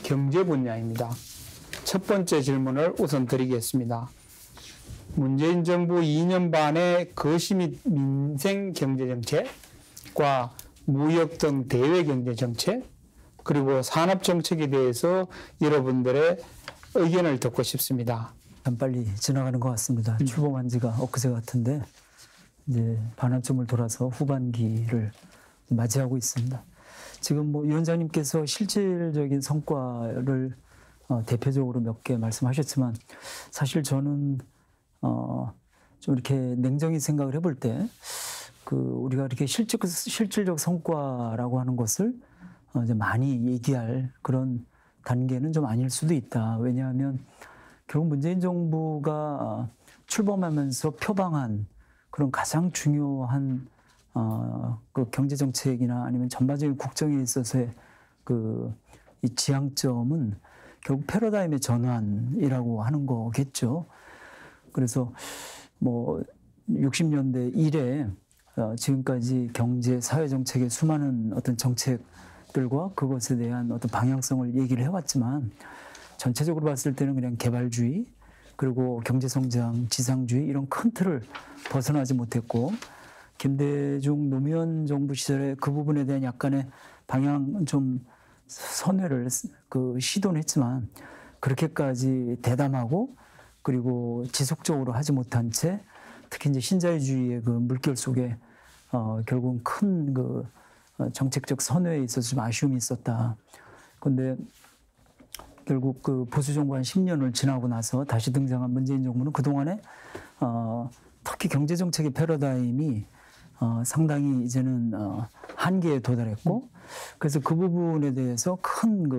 경제 분야입니다. 첫 번째 질문을 우선 드리겠습니다. 문재인 정부 2년 반의 거시 및 민생 경제 정책과 무역 등 대외 경제 정책, 그리고 산업 정책에 대해서 여러분들의 의견을 듣고 싶습니다. 참 빨리 지나가는 것 같습니다. 출범한 지가 엊그제 같은데 이제 반환점을 돌아서 후반기를 맞이하고 있습니다. 지금 뭐 위원장님께서 실질적인 성과를 대표적으로 몇 개 말씀하셨지만 사실 저는 좀 이렇게 냉정히 생각을 해볼 때 우리가 이렇게 실질적 성과라고 하는 것을 이제 많이 얘기할 그런 단계는 좀 아닐 수도 있다. 왜냐하면 결국 문재인 정부가 출범하면서 표방한 그런 가장 중요한 그 경제 정책이나 아니면 전반적인 국정에 있어서의 이 지향점은 결국 패러다임의 전환이라고 하는 거겠죠. 그래서 뭐 60년대 이래 지금까지 경제, 사회 정책의 수많은 어떤 정책들과 그것에 대한 어떤 방향성을 얘기를 해왔지만 전체적으로 봤을 때는 그냥 개발주의 그리고 경제성장, 지상주의 이런 큰 틀을 벗어나지 못했고 김대중 노무현 정부 시절에 그 부분에 대한 약간의 방향 좀 선회를 시도는 했지만 그렇게까지 대담하고 그리고 지속적으로 하지 못한 채 특히 이제 신자유주의의 그 물결 속에 결국은 큰 정책적 선회에 있어서 좀 아쉬움이 있었다. 그런데 결국 보수 정부 한 10년을 지나고 나서 다시 등장한 문재인 정부는 그동안에 특히 경제 정책의 패러다임이 상당히 이제는 한계에 도달했고 그래서 그 부분에 대해서 큰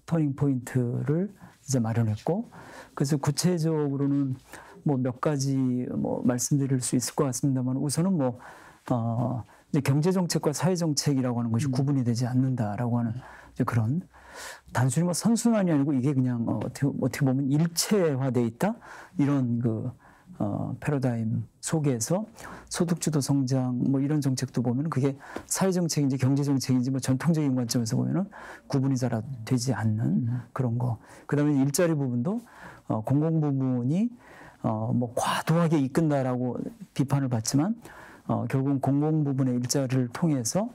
터닝 포인트를 이제 마련했고 그래서 구체적으로는 뭐 몇 가지 말씀드릴 수 있을 것 같습니다만 우선은 이제 경제 정책과 사회 정책이라고 하는 것이 구분이 되지 않는다라고 하는 이제 그런 단순히 선순환이 아니고 이게 그냥 어떻게 보면 일체화돼 있다 이런 패러다임 속에서 소득주도 성장 이런 정책도 보면 그게 사회 정책인지 경제 정책인지 전통적인 관점에서 보면은 구분이 잘 되지 않는 그런 거. 그다음에 일자리 부분도 공공 부문이 과도하게 이끈다라고 비판을 받지만 결국은 공공 부분의 일자리를 통해서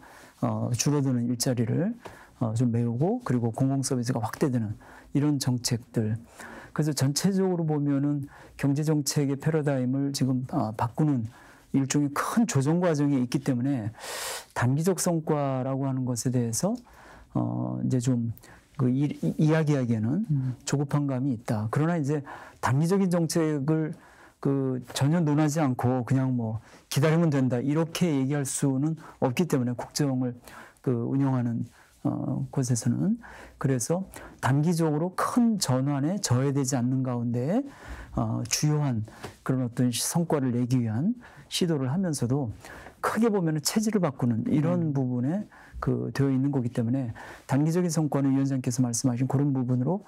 줄어드는 일자리를 좀 메우고 그리고 공공 서비스가 확대되는 이런 정책들. 그래서 전체적으로 보면은 경제 정책의 패러다임을 지금 바꾸는 일종의 큰 조정 과정에 있기 때문에 단기적 성과라고 하는 것에 대해서 이제 좀 이야기하기에는 조급한 감이 있다. 그러나 이제 단기적인 정책을 전혀 논하지 않고 그냥 기다리면 된다 이렇게 얘기할 수는 없기 때문에 국정을 운영하는 곳에서는 그래서 단기적으로 큰 전환에 저해되지 않는 가운데 주요한 그런 어떤 성과를 내기 위한 시도를 하면서도 크게 보면은 체질을 바꾸는 이런 부분에 되어 있는 거기 때문에 단기적인 성과는 위원장께서 말씀하신 그런 부분으로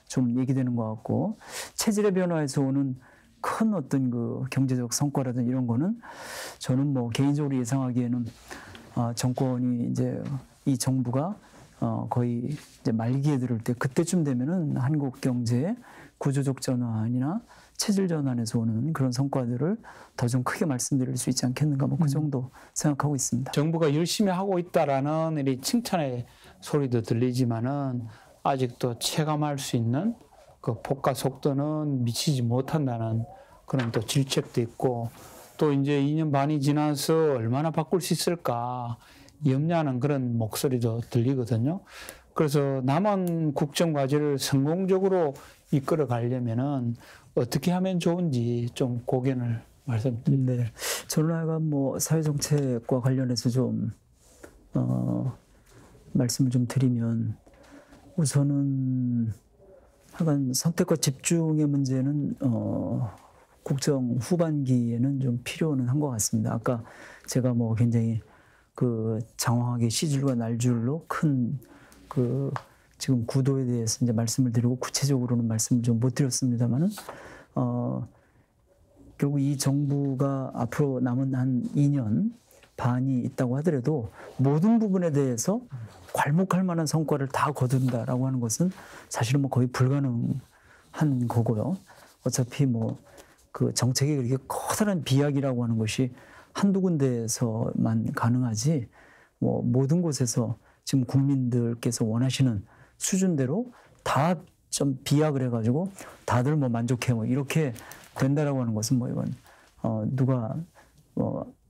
좀 얘기되는 것 같고 체질의 변화에서 오는 큰 어떤 경제적 성과라든 이런 거는 저는 개인적으로 예상하기에는 정권이 이제 이 정부가 거의 이제 말기에 들을 때 그때쯤 되면은 한국 경제의 구조적 전환이나 체질 전환에서 오는 그런 성과들을 더 좀 크게 말씀드릴 수 있지 않겠는가 그 정도 생각하고 있습니다. 정부가 열심히 하고 있다라는 이 칭찬의 소리도 들리지만은 아직도 체감할 수 있는 폭과 속도는 미치지 못한다는 그런 또 질책도 있고 또 이제 2년 반이 지나서 얼마나 바꿀 수 있을까 염려하는 그런 목소리도 들리거든요. 그래서 남은 국정 과제를 성공적으로 이끌어 가려면은 어떻게 하면 좋은지 좀 고견을 말씀드립니다. 네. 저는 하여간 사회정책과 관련해서 좀, 말씀을 좀 드리면 우선은 하여간 선택과 집중의 문제는, 국정 후반기에는 좀 필요는 한 것 같습니다. 아까 제가 굉장히 장황하게 시줄과 날줄로 큰 지금 구도에 대해서 이제 말씀을 드리고 구체적으로는 말씀을 좀 못 드렸습니다만은 결국 이 정부가 앞으로 남은 한 2년 반이 있다고 하더라도 모든 부분에 대해서 괄목할 만한 성과를 다 거둔다라고 하는 것은 사실은 뭐 거의 불가능한 거고요. 어차피 뭐 그 정책이 그렇게 커다란 비약이라고 하는 것이 한두 군데에서만 가능하지 뭐 모든 곳에서 지금 국민들께서 원하시는 수준대로 다 좀 비약을 해가지고 다들 뭐 만족해 뭐 이렇게 된다라고 하는 것은 뭐 이건 누가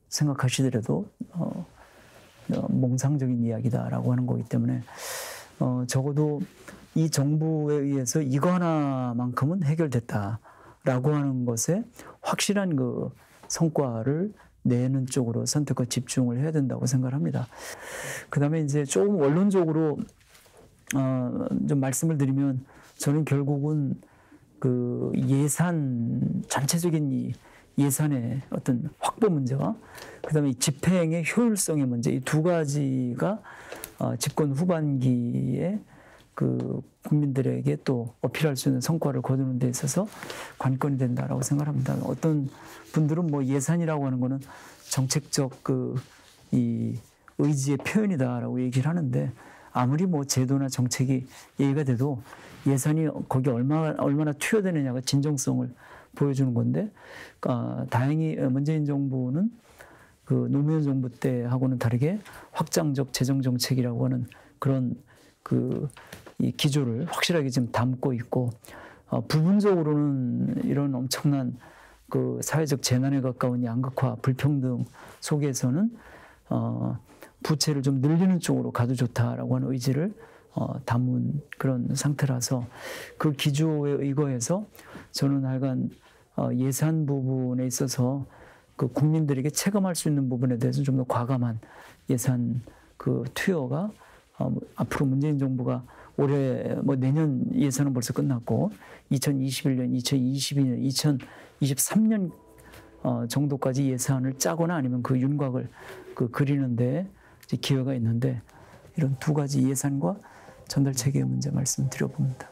생각하시더라도 몽상적인 이야기다라고 하는 거기 때문에 적어도 이 정부에 의해서 이거 하나만큼은 해결됐다라고 하는 것에 확실한 그 성과를 내는 쪽으로 선택과 집중을 해야 된다고 생각합니다. 그다음에 이제 조금 원론적으로 좀 말씀을 드리면 저는 결국은 그 예산 전체적인 이 예산의 어떤 확보 문제와 그다음에 집행의 효율성의 문제 이 두 가지가 집권 후반기에 그 국민들에게 또 어필할 수 있는 성과를 거두는 데 있어서 관건이 된다라고 생각합니다. 어떤 분들은 뭐 예산이라고 하는 거는 정책적 그 이 의지의 표현이다라고 얘기를 하는데 아무리 뭐 제도나 정책이 얘기가 돼도 예산이 거기 얼마나 투여되느냐가 진정성을 보여주는 건데 다행히 문재인 정부는 그 노무현 정부 때하고는 다르게 확장적 재정 정책이라고 하는 그런 그 이 기조를 확실하게 지금 담고 있고 부분적으로는 이런 엄청난 그 사회적 재난에 가까운 양극화 불평등 속에서는 부채를 좀 늘리는 쪽으로 가도 좋다라고 하는 의지를 담은 그런 상태라서 그 기조에 의거해서 저는 하여간 예산 부분에 있어서 그 국민들에게 체감할 수 있는 부분에 대해서 좀 더 과감한 예산 그 투여가 앞으로 문재인 정부가 올해 뭐 내년 예산은 벌써 끝났고 2021년, 2022년, 2023년 정도까지 예산을 짜거나 아니면 그 윤곽을 그 그리는데 기회가 있는데 이런 두 가지 예산과 전달 체계의 문제 말씀드려봅니다.